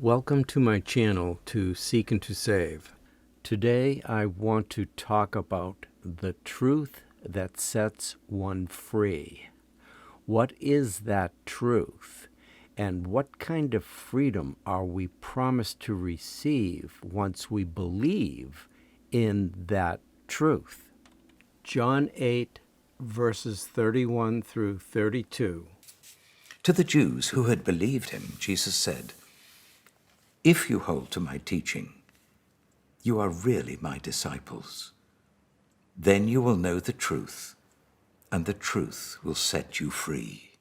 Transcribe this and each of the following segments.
Welcome to my channel, To Seek and to Save. Today I want to talk about the truth that sets one free. What is that truth? And what kind of freedom are we promised to receive once we believe in that truth? John 8, verses 31 through 32. To the Jews who had believed him, Jesus said, "If you hold to my teaching, you are really my disciples. Then you will know the truth, and the truth will set you free."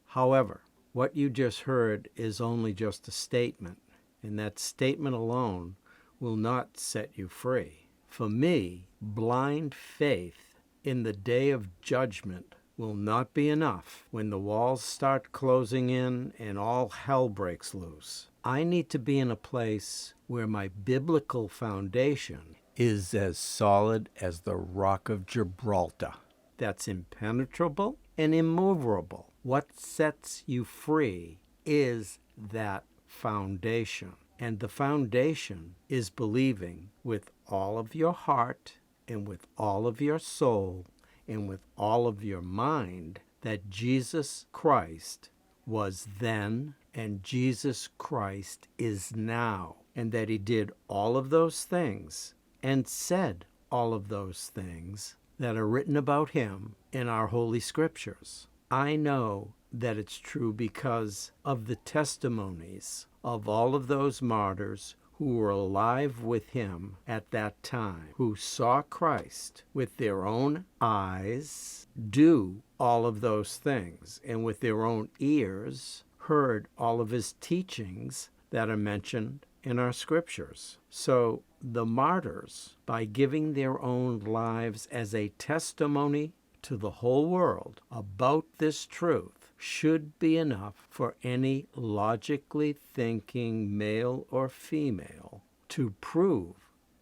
However, what you just heard is only just a statement, and that statement alone will not set you free. For me, blind faith in the day of judgment will not be enough when the walls start closing in and all hell breaks loose. I need to be in a place where my biblical foundation is as solid as the rock of Gibraltar. That's impenetrable and immovable. What sets you free is that foundation. And the foundation is believing with all of your heart and with all of your soul and with all of your mind that Jesus Christ was then and Jesus Christ is now, and that he did all of those things and said all of those things that are written about him in our Holy Scriptures. I know that it's true because of the testimonies of all of those martyrs who were alive with him at that time, who saw Christ with their own eyes do all of those things, and with their own ears heard all of his teachings that are mentioned in our scriptures. So the martyrs, by giving their own lives as a testimony to the whole world about this truth, should be enough for any logically thinking male or female to prove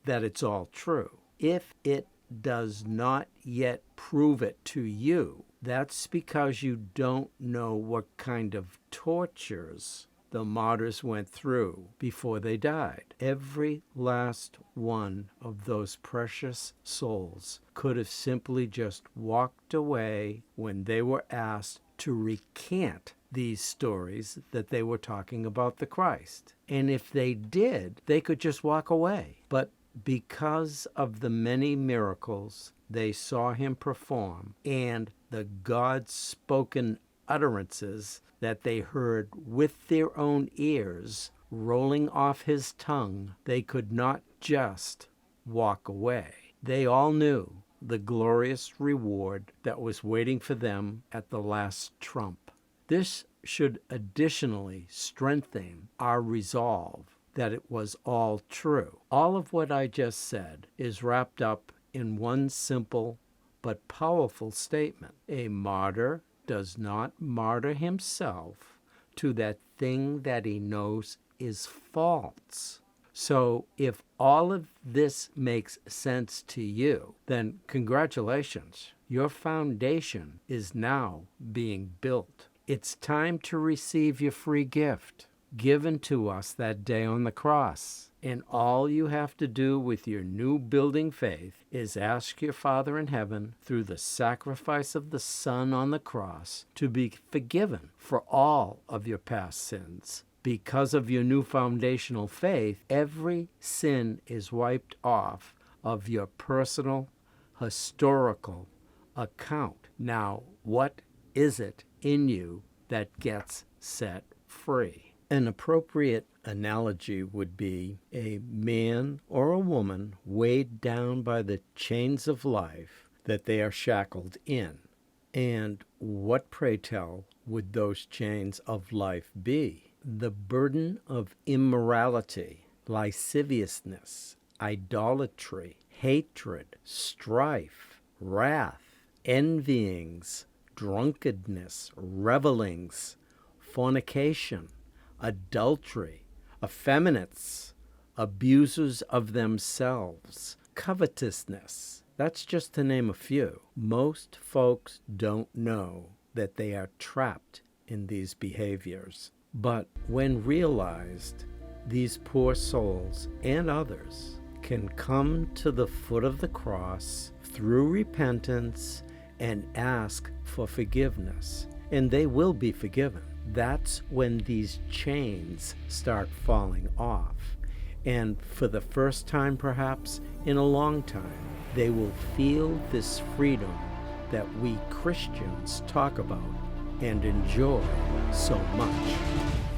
that it's all true. If it does not yet prove it to you, that's because you don't know what kind of tortures the martyrs went through before they died. Every last one of those precious souls could have simply just walked away when they were asked to recant these stories that they were talking about the Christ. And if they did, they could just walk away. But because of the many miracles they saw him perform and the God-spoken utterances that they heard with their own ears rolling off his tongue, they could not just walk away. They all knew the glorious reward that was waiting for them at the last trump. This should additionally strengthen our resolve that it was all true. All of what I just said is wrapped up in one simple but powerful statement. A martyr does not martyr himself to that thing that he knows is false. So if all of this makes sense to you, then congratulations. Your foundation is now being built. It's time to receive your free gift given to us that day on the cross. And all you have to do with your new building faith is ask your Father in heaven through the sacrifice of the Son on the cross to be forgiven for all of your past sins. Because of your new foundational faith, every sin is wiped off of your personal, historical account. Now, what is it in you that gets set free? An appropriate analogy would be a man or a woman weighed down by the chains of life that they are shackled in. And what, pray tell, would those chains of life be? The burden of immorality, lasciviousness, idolatry, hatred, strife, wrath, envyings, drunkenness, revelings, fornication, adultery, effeminates, abusers of themselves, covetousness. That's just to name a few. Most folks don't know that they are trapped in these behaviors. But when realized, these poor souls and others can come to the foot of the cross through repentance and ask for forgiveness, and they will be forgiven. That's when these chains start falling off. And for the first time, perhaps in a long time, they will feel this freedom that we Christians talk about and enjoy so much.